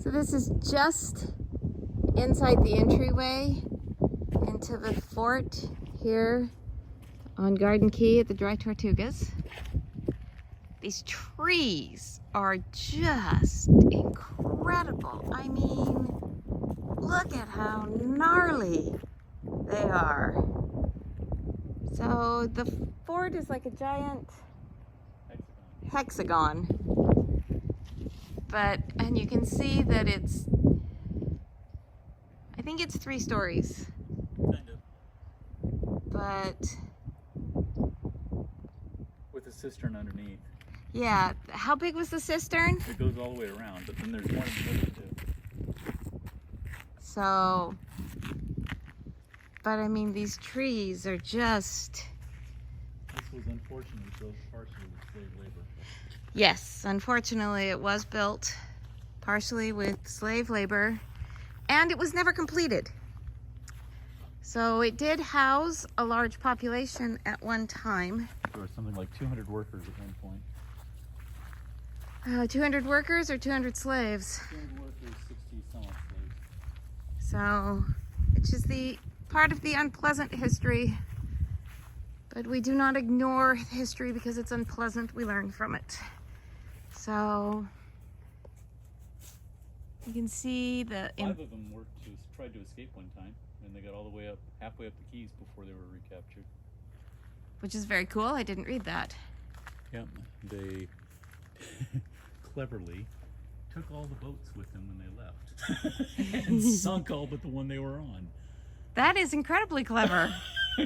So this is just inside the entryway into the fort here on Garden Key at the Dry Tortugas. These trees are just incredible. I mean, look at how gnarly they are. So the fort is like a giant hexagon. And you can see that I think it's 3 stories. Kind of. But With a cistern underneath. yeah, how big was the cistern? It goes all the way around, but then there's one in the middle too. So, but I mean, these trees are just... This was unfortunately built partially with slave labor. Yes, unfortunately it was built partially with slave labor, and it was never completed. So it did house a large population at one time. There were something like 200 workers at one point. 200 workers or 200 slaves? 200 workers, 60 some odd slaves. So it's just the part of the unpleasant history. But we do not ignore history because it's unpleasant. We learn from it. So you can see the... 5 of them tried to escape one time, and they got all the way up, halfway up the keys before they were recaptured. Which is very cool. I didn't read that. Yep, they cleverly took all the boats with them when they left and sunk all but the one they were on. That is incredibly clever. So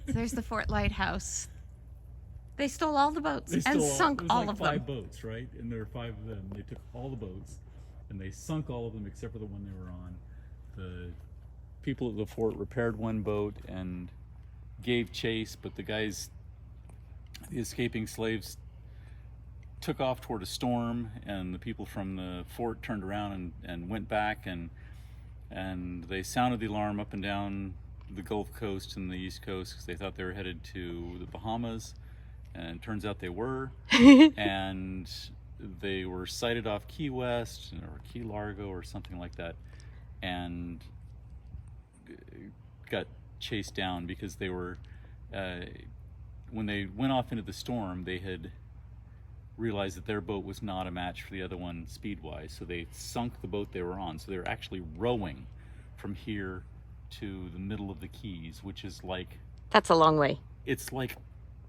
there's the Fort Lighthouse. They stole all the boats and sunk all of them. 5 boats, right? And there were 5 of them. They took all the boats and they sunk all of them except for the one they were on. The people at the fort repaired one boat and gave chase, but the escaping slaves took off toward a storm, and the people from the fort turned around and went back, and they sounded the alarm up and down the Gulf Coast and the East Coast because they thought they were headed to the Bahamas, and it turns out they were. And they were sighted off Key West or Key Largo or something like that, and got chased down because they were when they went off into the storm, they had realized that their boat was not a match for the other one speed-wise, so they sunk the boat they were on. So they were actually rowing from here to the middle of the Keys, which is like... That's a long way. It's like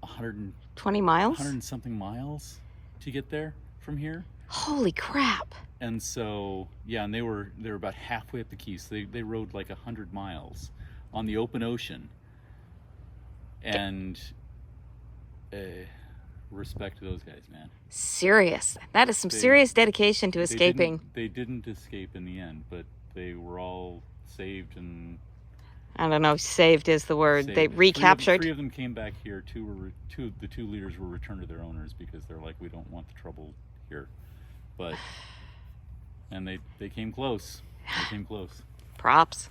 120 miles? 100 and something miles to get there from here. Holy crap. And so, yeah, and they were about halfway up the Keys. So they rowed like 100 miles on the open ocean. And respect to those guys, man. Serious. That is some serious dedication to escaping. They didn't escape in the end, but they were all saved and... I don't know, saved is the word. Saved. They recaptured. 3 of them came back here. The 2 leaders were returned to their owners because they're like, we don't want the trouble here. But, and they came close. They came close. Props.